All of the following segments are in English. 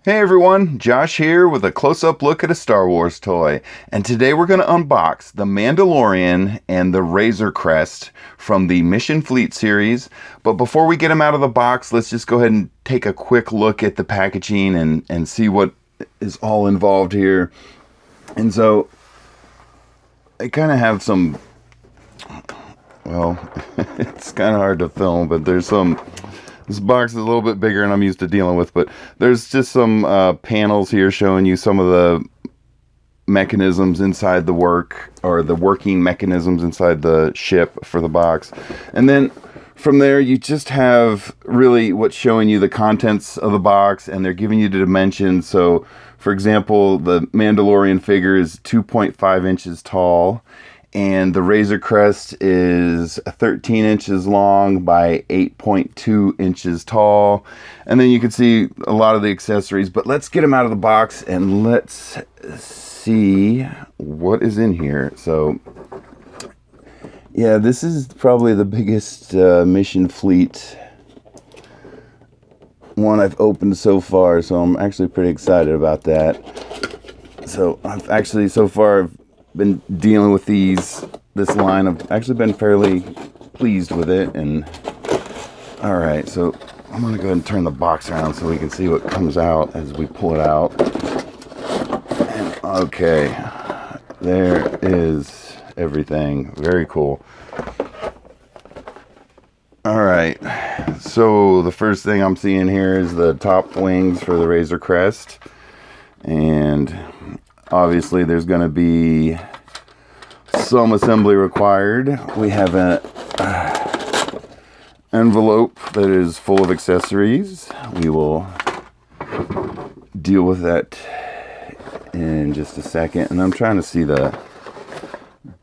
Hey everyone, Josh here with a close-up look at a Star Wars toy. And today we're going to unbox the Mandalorian and the Razor Crest from the Mission Fleet series. But before we get them out of the box, let's just go ahead and take a quick look at the packaging and see what is all involved here. And so, I kind of have some, well, it's kind of hard to film, but there's some... This box is a little bit bigger than I'm used to dealing with, but there's just some panels here showing you some of the mechanisms inside the working mechanisms inside the ship for the box. And then from there, you just have really what's showing you the contents of the box, and they're giving you the dimensions. So, for example, the Mandalorian figure is 2.5 inches tall. And the Razor Crest is 13 inches long by 8.2 inches tall. And then you can see a lot of the accessories. But let's get them out of the box and let's see what is in here. So, yeah, this is probably the biggest Mission Fleet one I've opened so far. So I'm actually pretty excited about that. So I've actually so far been dealing with this line. I've actually been fairly pleased with it. And all right, so I'm gonna go ahead and turn the box around so we can see what comes out as we pull it out. And okay, there is everything. Very cool. All right, so the first thing I'm seeing here is the top wings for the Razor Crest, and obviously there's going to be some assembly required. We have an envelope that is full of accessories. We will deal with that in just a second. And I'm trying to see the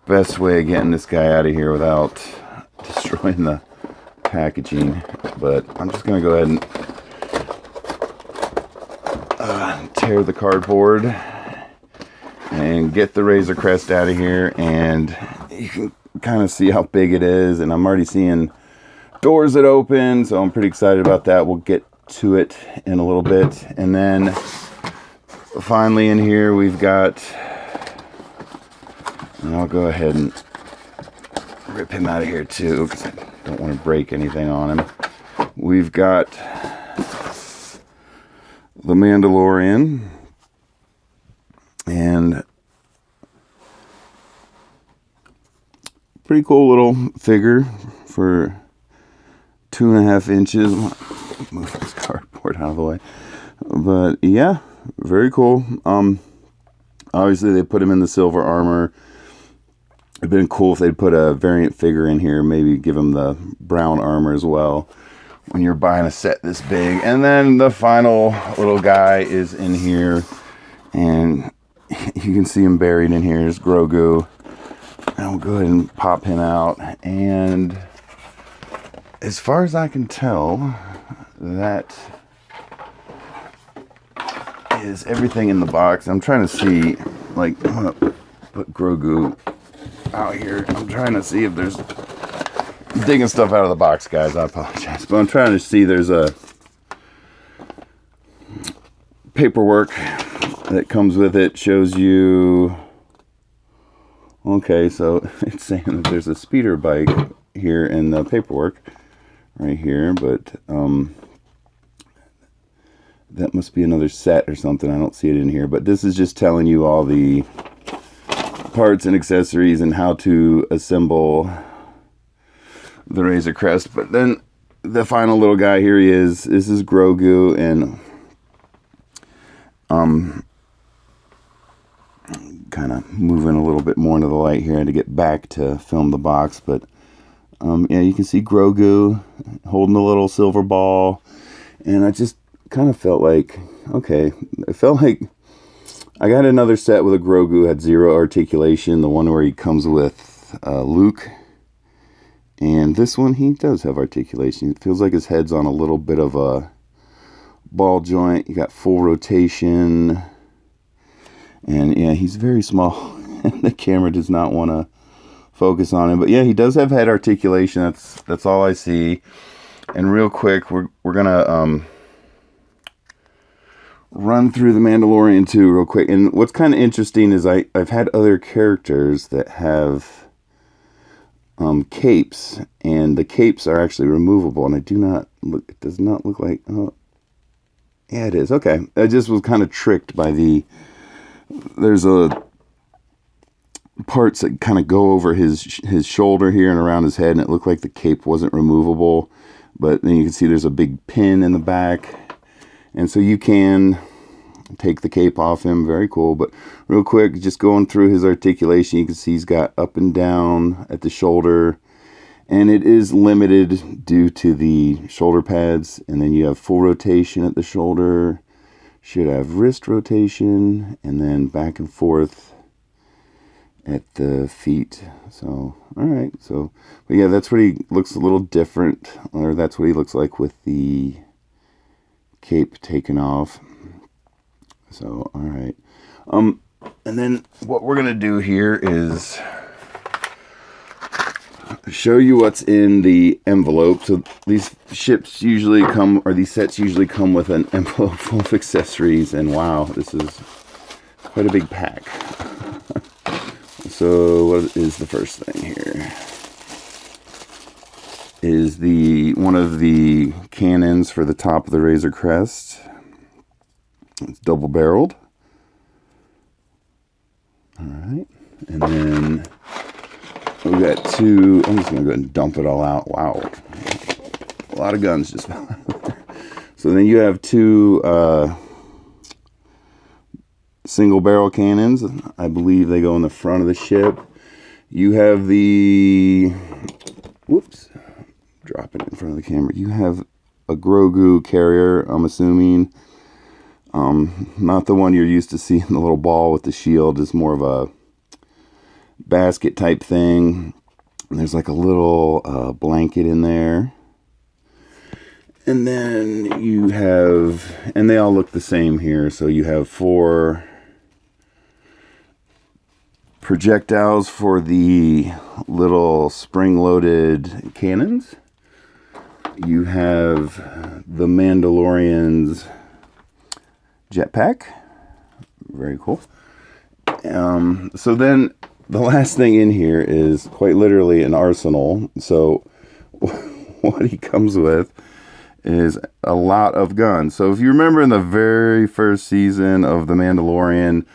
best way of getting this guy out of here without destroying the packaging. But I'm just going to go ahead and tear the cardboard and get the Razor Crest out of here, and you can kind of see how big it is, and I'm already seeing doors that open, so I'm pretty excited about that. We'll get to it in a little bit. And then finally in here we've got, and I'll go ahead and rip him out of here too because I don't want to break anything on him. We've got the Mandalorian, and pretty cool little figure for 2.5 inches. Move this cardboard out of the way. But yeah, very cool. Obviously they put him in the silver armor. It'd been cool if they'd put a variant figure in here, maybe give him the brown armor as well when you're buying a set this big. And then the final little guy is in here, and you can see him buried in here. Is Grogu. I'll go ahead and pop him out. And as far as I can tell, that is everything in the box. I'm trying to see, like, I'm going to put Grogu out here. I'm trying to see if there's... digging stuff out of the box, guys. I apologize. But I'm trying to see, there's a paperwork that comes with it, shows you, okay, so it's saying that there's a speeder bike here in the paperwork right here, but that must be another set or something. I don't see it in here, but this is just telling you all the parts and accessories and how to assemble the Razor Crest. But then the final little guy, here he is. This is Grogu, and kind of moving a little bit more into the light here. I had to get back to film the box, but yeah, you can see Grogu holding a little silver ball, and I just kind of felt like, okay, I felt like I got another set with a Grogu, had 0 articulation, the one where he comes with Luke, and this one he does have articulation. It feels like his head's on a little bit of a ball joint. You got full rotation. And yeah, he's very small. The camera does not want to focus on him. But yeah, he does have head articulation. That's all I see. And real quick, we're gonna run through the Mandalorian too real quick. And what's kind of interesting is I've had other characters that have capes, and the capes are actually removable, and it does not look like, oh, yeah, it is. Okay. I just was kind of tricked by there's parts that kind of go over his shoulder here and around his head, and it looked like the cape wasn't removable, but then you can see there's a big pin in the back, and so you can take the cape off him. Very cool. But real quick, just going through his articulation, you can see he's got up and down at the shoulder, and it is limited due to the shoulder pads. And then you have full rotation at the shoulder, should have wrist rotation, and then back and forth at the feet. So, all right. So, but yeah, that's what he looks a little different, or that's what he looks like with the cape taken off. So, all right. And then what we're going to do here is show you what's in the envelope. So these sets usually come with an envelope full of accessories, and wow, this is quite a big pack. So what is the first thing here? Is one of the cannons for the top of the Razor Crest. It's double barreled. All right. And then we got two. I'm just going to go ahead and dump it all out. Wow. A lot of guns just fell out. So then you have two single barrel cannons. I believe they go in the front of the ship. You have drop it in front of the camera. You have a Grogu carrier, I'm assuming. Not the one you're used to seeing, the little ball with the shield. Is more of a basket type thing. And there's like a little blanket in there. And then you have, and they all look the same here. So you have 4 projectiles for the little spring-loaded cannons. You have the Mandalorian's jetpack. Very cool. So then the last thing in here is quite literally an arsenal. So what he comes with is a lot of guns. So if you remember in the very first season of The Mandalorian,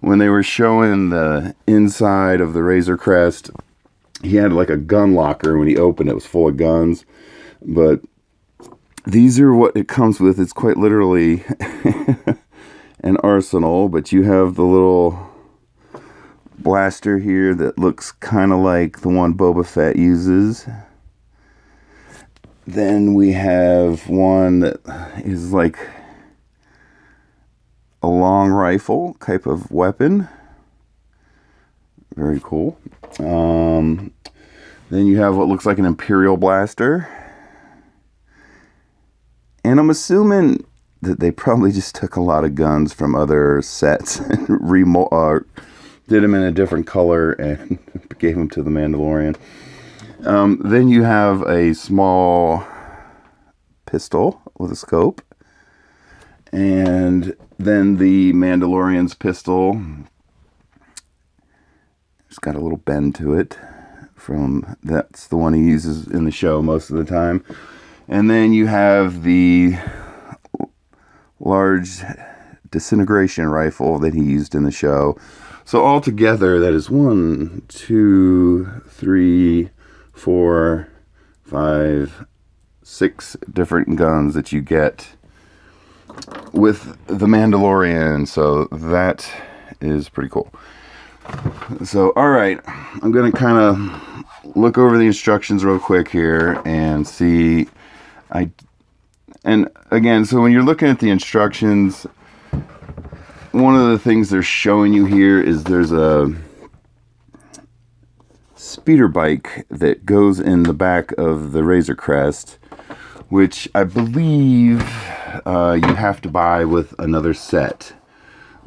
when they were showing the inside of the Razor Crest, he had like a gun locker. When he opened it, it was full of guns. But these are what it comes with. It's quite literally an arsenal, but you have the little blaster here that looks kind of like the one Boba Fett uses. Then we have one that is like a long rifle type of weapon. Very cool. Then you have what looks like an Imperial blaster. And I'm assuming that they probably just took a lot of guns from other sets and did them in a different color and gave them to the Mandalorian. Then you have a small pistol with a scope. And then the Mandalorian's pistol. It's got a little bend to it. That's the one he uses in the show most of the time. And then you have the large disintegration rifle that he used in the show. So altogether, that is 1, 2, 3, 4, 5, 6 different guns that you get with the Mandalorian. So that is pretty cool. So, all right, I'm going to kind of look over the instructions real quick here and see. And again, so when you're looking at the instructions, one of the things they're showing you here is there's a speeder bike that goes in the back of the Razor Crest, which I believe you have to buy with another set.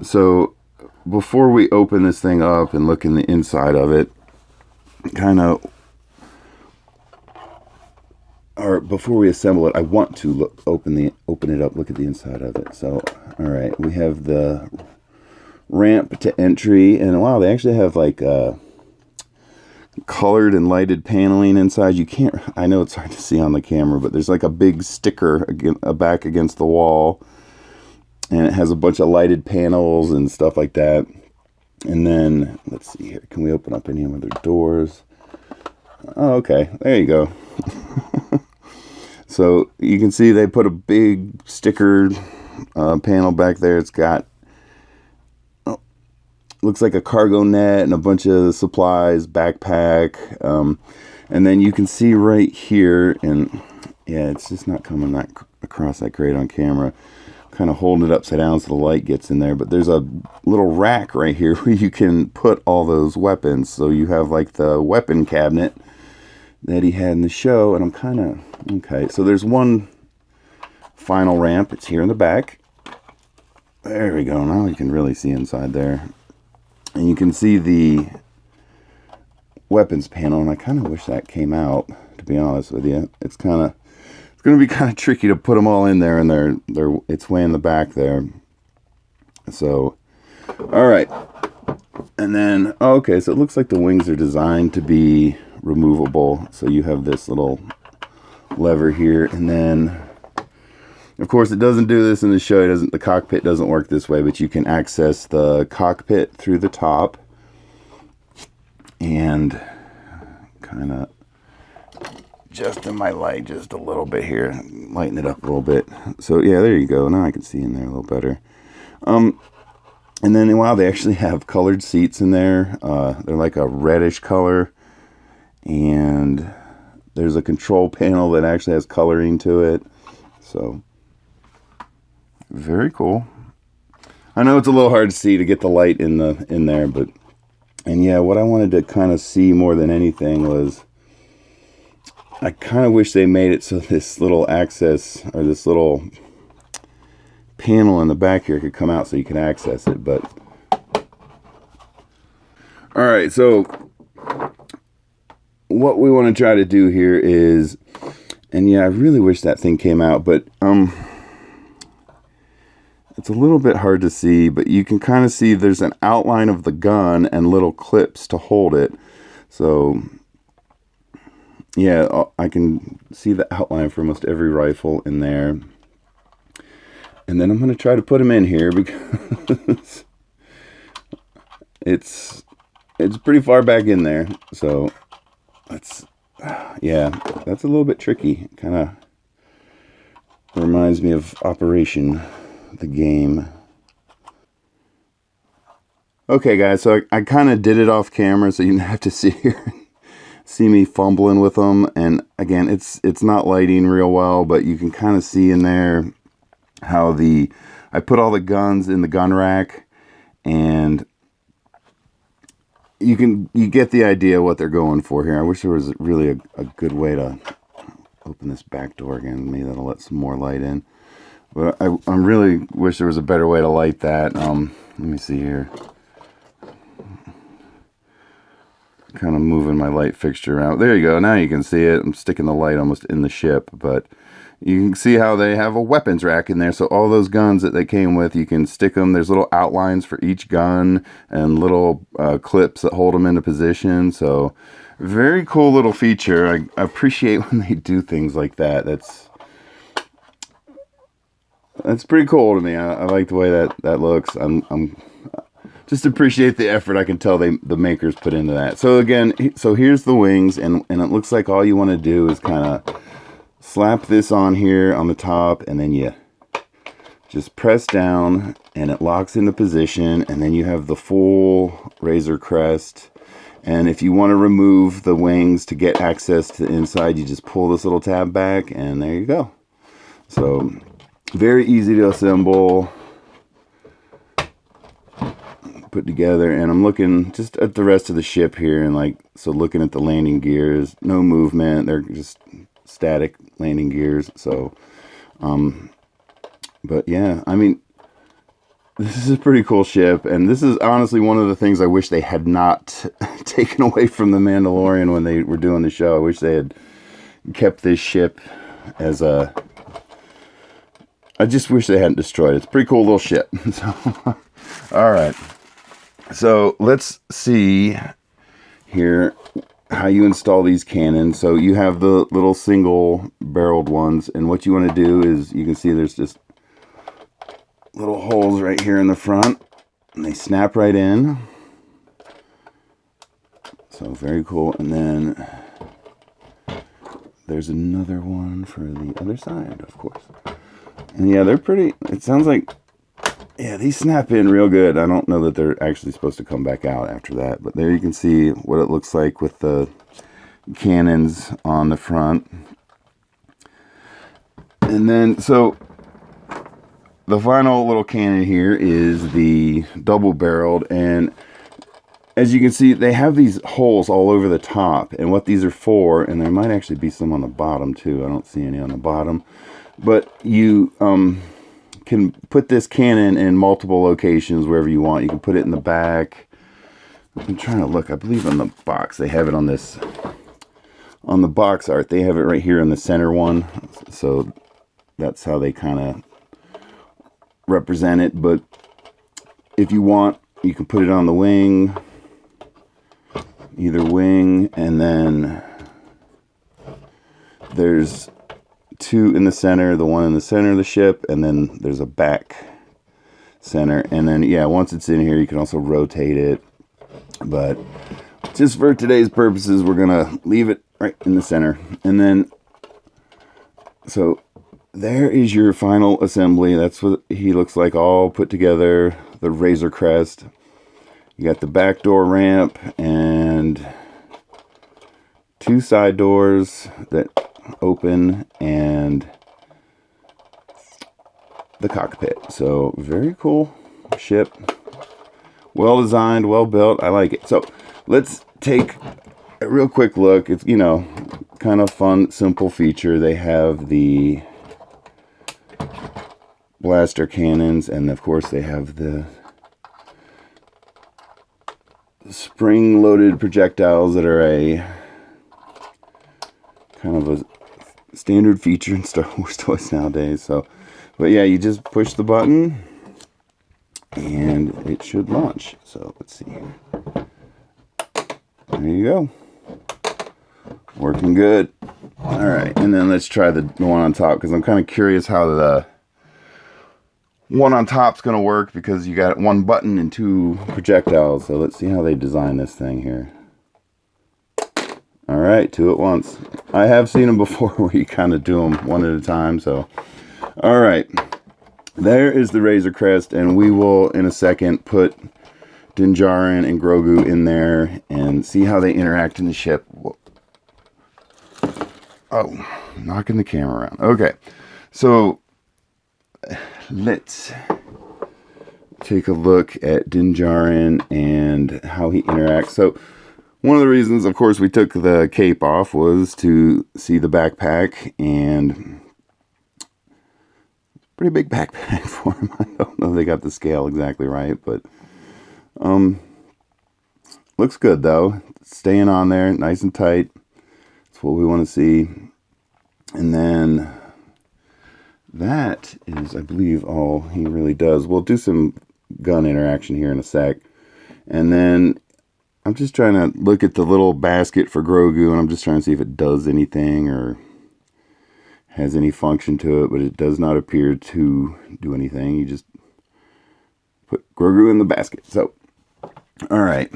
So before we open this thing up and look in the inside of it, or before we assemble it, I want to open it up, look at the inside of it. So All right, we have the ramp to entry, and wow, they actually have like colored and lighted paneling inside. You can't, I know it's hard to see on the camera, but there's like a big sticker back against the wall, and it has a bunch of lighted panels and stuff like that. And then let's see here, can we open up any other doors? Oh, okay, there you go. So you can see they put a big sticker panel back there. It's got, looks like a cargo net and a bunch of supplies, backpack, and then you can see right here, and yeah, it's just not coming that across that great on camera. Kind of holding it upside down so the light gets in there, but there's a little rack right here where you can put all those weapons. So you have like the weapon cabinet that he had in the show, and I'm kind of, okay, so there's one final ramp. It's here in the back. There we go. Now you can really see inside there. And you can see the weapons panel, and I kind of wish that came out, to be honest with you. It's going to be kind of tricky to put them all in there, and it's way in the back there. So, all right. And then, okay, so it looks like the wings are designed to be removable. So you have this little lever here, and then, of course, it doesn't do this in the show. The cockpit doesn't work this way, but you can access the cockpit through the top, and kind of adjusting my light just a little bit here, lighten it up a little bit. So yeah, there you go. Now I can see in there a little better. And then, wow, they actually have colored seats in there. They're like a reddish color, and there's a control panel that actually has coloring to it. So very cool. I know it's a little hard to see to get the light in there, but, and yeah, what I wanted to kind of see more than anything was, I kind of wish they made it so this little access, or this little panel in the back here could come out so you can access it, but all right, so what we want to try to do here is, and yeah, I really wish that thing came out, but it's a little bit hard to see, but you can kind of see there's an outline of the gun and little clips to hold it. So yeah, I can see the outline for almost every rifle in there. And then I'm going to try to put them in here because it's pretty far back in there. So that's, yeah, that's a little bit tricky. Kind of reminds me of Operation, the game. Okay, guys, so I kind of did it off camera, so you didn't have to see here. See me fumbling with them, and again, it's not lighting real well, but you can kind of see in there how I put all the guns in the gun rack, and you get the idea what they're going for here. I wish there was really a good way to open this back door again. Maybe that'll let some more light in, but I really wish there was a better way to light that. Let me see here. Kind of moving my light fixture out. There you go. Now you can see it. I'm sticking the light almost in the ship, but you can see how they have a weapons rack in there. So all those guns that they came with, you can stick them. There's little outlines for each gun and little clips that hold them into position. So very cool little feature. I appreciate when they do things like that. That's pretty cool to me. I like the way that looks. I'm just appreciate the effort I can tell the makers put into that. So again, so here's the wings, and it looks like all you want to do is kind of slap this on here on the top, and then you just press down and it locks into position, and then you have the full Razor Crest. And if you want to remove the wings to get access to the inside, you just pull this little tab back, and there you go. So very easy to assemble, put together. And I'm looking just at the rest of the ship here, and so looking at the landing gears, no movement, they're just static landing gears. So but yeah, I mean, this is a pretty cool ship, and this is honestly one of the things I wish they had not taken away from the Mandalorian when they were doing the show. I wish they had kept this ship as a I just wish they hadn't destroyed it. It's a pretty cool little ship. So, all right. So let's see here how you install these cannons. So you have the little single barreled ones, and what you want to do is, you can see there's just little holes right here in the front, and they snap right in. So very cool. And then there's another one for the other side, of course. And yeah, they're pretty, it sounds like, yeah, these snap in real good. I don't know that they're actually supposed to come back out after that, but there you can see what it looks like with the cannons on the front. And then, so the final little cannon here is the double barreled, and as you can see, they have these holes all over the top, and what these are for, and there might actually be some on the bottom too. I don't see any on the bottom, but you can put this cannon in multiple locations wherever you want. You can put it in the back. I'm trying to look. I believe on the box they have it on this, on the box art. They have it right here in the center one. So that's how they kind of represent it. But if you want, you can put it on the wing, either wing, and then there's two in the center, the one in the center of the ship, and then there's a back center. And then, yeah, once it's in here, you can also rotate it. But just for today's purposes, we're going to leave it right in the center. And then, so there is your final assembly. That's what he looks like all put together, the Razor Crest. You got the back door ramp and two side doors that open, and the cockpit. So very cool ship, well designed, well built. I like it. So let's take a real quick look. It's, you know, kind of fun, simple feature. They have the blaster cannons, and of course they have the spring loaded projectiles that are a kind of a standard feature in Star Wars toys nowadays. So, but yeah, you just push the button and it should launch. So let's see here. There you go. Working good. All right, and then let's try the one on top, because I'm kind of curious how the one on top's going to work, because you got one button and two projectiles. So let's see how they design this thing here. All right, two at once. I have seen them before where you kind of do them one at a time. So, all right, there is the Razor Crest, and we will in a second put Din Djarin and Grogu in there and see how they interact in the ship. Oh, knocking the camera around. Okay, so let's take a look at Din Djarin and how he interacts. So one of the reasons, of course, we took the cape off was to see the backpack, and pretty big backpack for him. I don't know if they got the scale exactly right, but looks good though. Staying on there, nice and tight. That's what we want to see. And then that is, I believe, all he really does. We'll do some gun interaction here in a sec. And then I'm just trying to look at the little basket for Grogu, and I'm just trying to see if it does anything or has any function to it, but it does not appear to do anything. You just put Grogu in the basket. So, all right.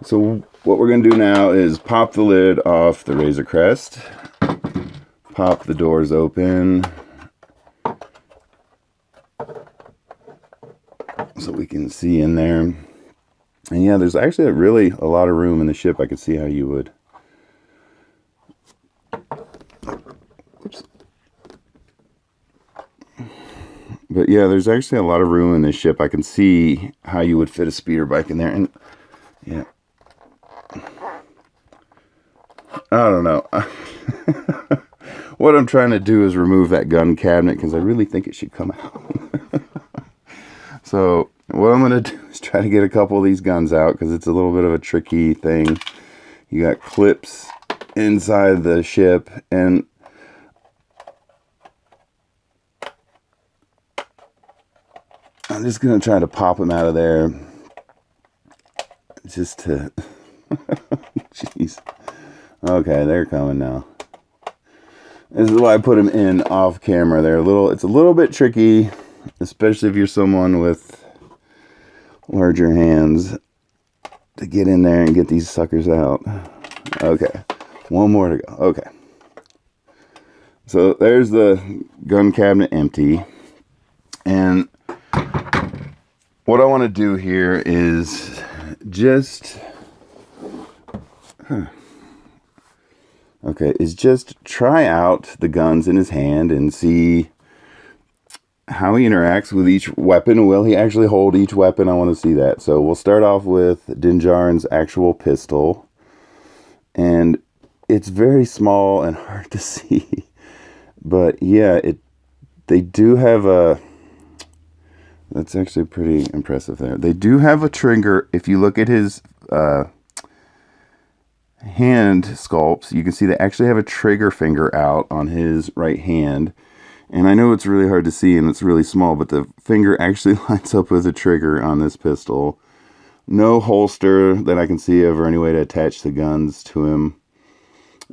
So what we're going to do now is pop the lid off the Razor Crest, pop the doors open, so we can see in there. And yeah, there's actually really a lot of room in the ship. I could see how you would. Oops. But yeah, there's actually a lot of room in this ship. I can see how you would fit a speeder bike in there. And yeah, I don't know. What I'm trying to do is remove that gun cabinet, because I really think it should come out. So what I'm going to do is try to get a couple of these guns out, because it's a little bit of a tricky thing. You got clips inside the ship, and I'm just going to try to pop them out of there just to... Jeez. Okay, they're coming now. This is why I put them in off camera. It's a little bit tricky, especially if you're someone with larger hands, to get in there and get these suckers out. Okay, one more to go. Okay. So there's the gun cabinet empty. And what I want to do here is just... just try out the guns in his hand and see how he interacts with each weapon. Will he actually hold each weapon? I want to see that. So we'll start off with Din Djarin's actual pistol. And it's very small and hard to see. But yeah, they do have a... That's actually pretty impressive there. They do have a trigger. If you look at his hand sculpts, you can see they actually have a trigger finger out on his right hand. And I know it's really hard to see and it's really small, but the finger actually lines up with the trigger on this pistol. No holster that I can see of or any way to attach the guns to him.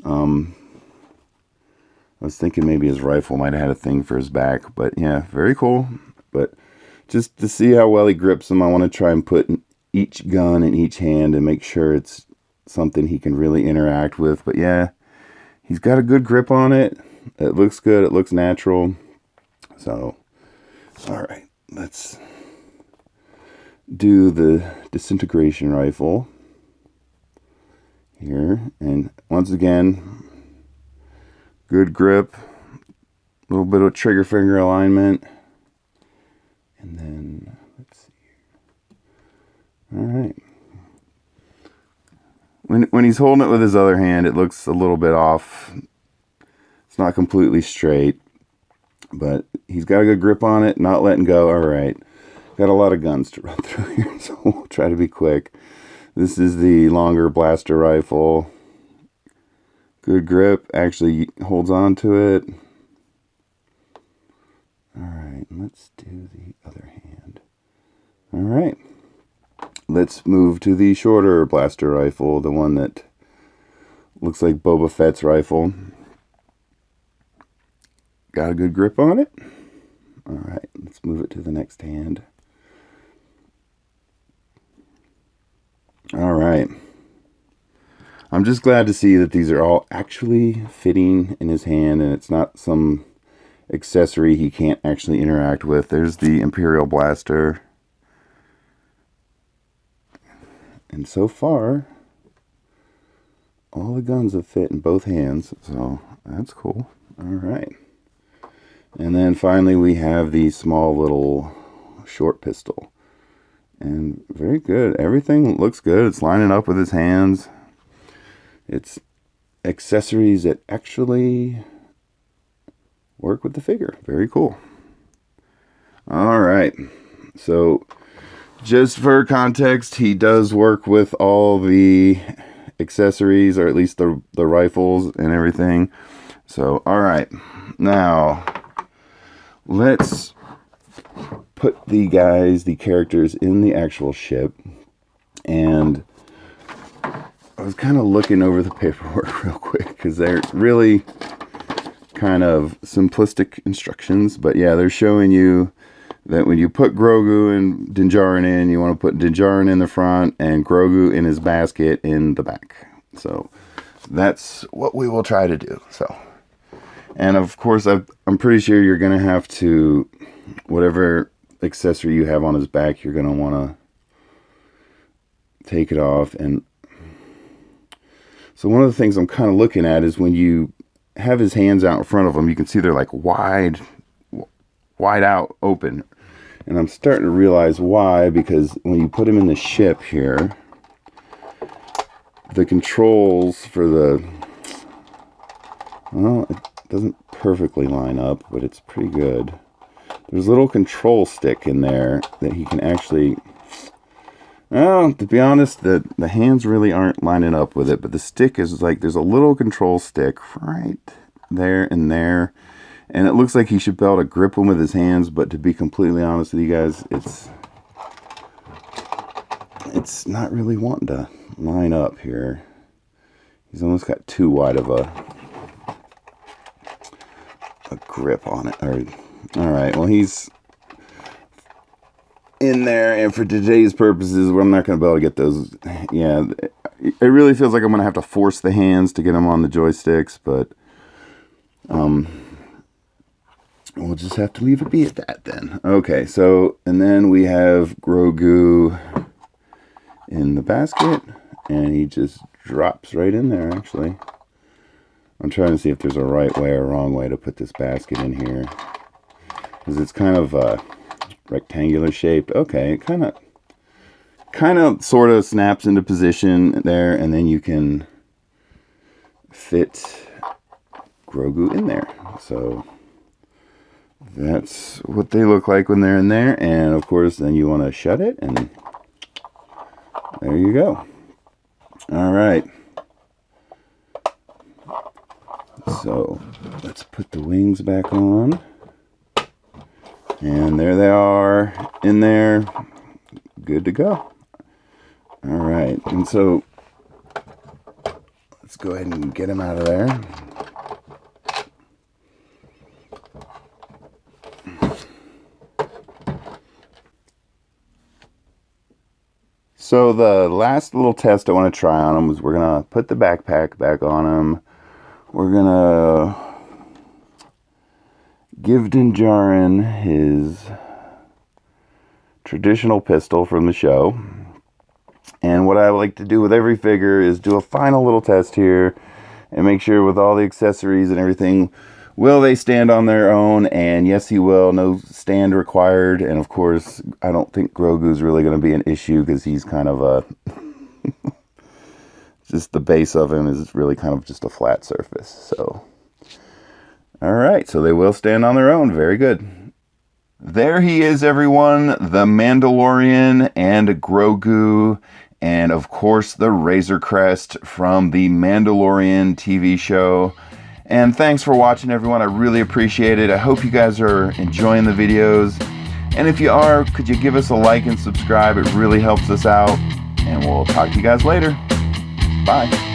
I was thinking maybe his rifle might have had a thing for his back, but yeah, very cool. But just to see how well he grips them, I want to try and put each gun in each hand and make sure it's something he can really interact with. But yeah, he's got a good grip on it. It looks good. It looks natural. So, all right, let's do the disintegration rifle here. And once again, good grip, a little bit of trigger finger alignment. And then, let's see here. All right. When he's holding it with his other hand, it looks a little bit off. It's not completely straight, but he's got a good grip on it, not letting go. All right. Got a lot of guns to run through here, so we'll try to be quick. This is the longer blaster rifle. Good grip, actually holds on to it. All right, let's do the other hand. All right. Let's move to the shorter blaster rifle, the one that looks like Boba Fett's rifle. Got a good grip on it. All right, let's move it to the next hand. All right. I'm just glad to see that these are all actually fitting in his hand and it's not some accessory he can't actually interact with. There's the Imperial blaster. And so far, all the guns have fit in both hands, so that's cool. All right. And then finally we have the small little short pistol. And very good. Everything looks good. It's lining up with his hands. It's accessories that actually work with the figure. Very cool. All right. So just for context, he does work with all the accessories, or at least the rifles and everything. So, all right. Now, let's put the characters in the actual ship. And I was kind of looking over the paperwork real quick because they're really kind of simplistic instructions. But yeah, they're showing you that when you put Grogu and Din Djarin in, you want to put Din Djarin in the front and Grogu in his basket in the back. So that's what we will try to do. So, and of course, I'm pretty sure you're going to have to, whatever accessory you have on his back, you're going to want to take it off. And so one of the things I'm kind of looking at is when you have his hands out in front of him, you can see they're like wide out open. And I'm starting to realize why, because when you put him in the ship here, the controls for well, it doesn't perfectly line up, but it's pretty good. There's a little control stick in there that he can actually Well, to be honest, the hands really aren't lining up with it, but the stick is like, there's a little control stick right there and there, and it looks like he should be able to grip him with his hands, but to be completely honest with you guys, it's not really wanting to line up here. He's almost got too wide of a grip on it. All right, well, he's in there, and for today's purposes, I'm not going to be able to get those. Yeah, it really feels like I'm going to have to force the hands to get them on the joysticks, but we'll just have to leave it be at that then. Okay, so, and then we have Grogu in the basket, and he just drops right in there, actually. I'm trying to see if there's a right way or wrong way to put this basket in here, because it's kind of rectangular shaped. Okay, it kind of sort of snaps into position there, and then you can fit Grogu in there. So that's what they look like when they're in there, and of course then you want to shut it, and there you go. All right, so let's put the wings back on. And there they are in there, good to go. All right, and so let's go ahead and get them out of there. So the last little test I want to try on them was we're going to put the backpack back on them. We're going to give Din Djarin his traditional pistol from the show. And what I like to do with every figure is do a final little test here and make sure with all the accessories and everything, will they stand on their own? And yes, he will. No stand required. And of course, I don't think Grogu's really going to be an issue because he's kind of a... just the base of him is really kind of just a flat surface. So... all right, so they will stand on their own. Very good. There he is, everyone. The Mandalorian and Grogu, and of course the Razor Crest from the Mandalorian TV show. And thanks for watching, everyone. I really appreciate it. I hope you guys are enjoying the videos. And if you are, could you give us a like and subscribe? It really helps us out. And we'll talk to you guys later. Bye.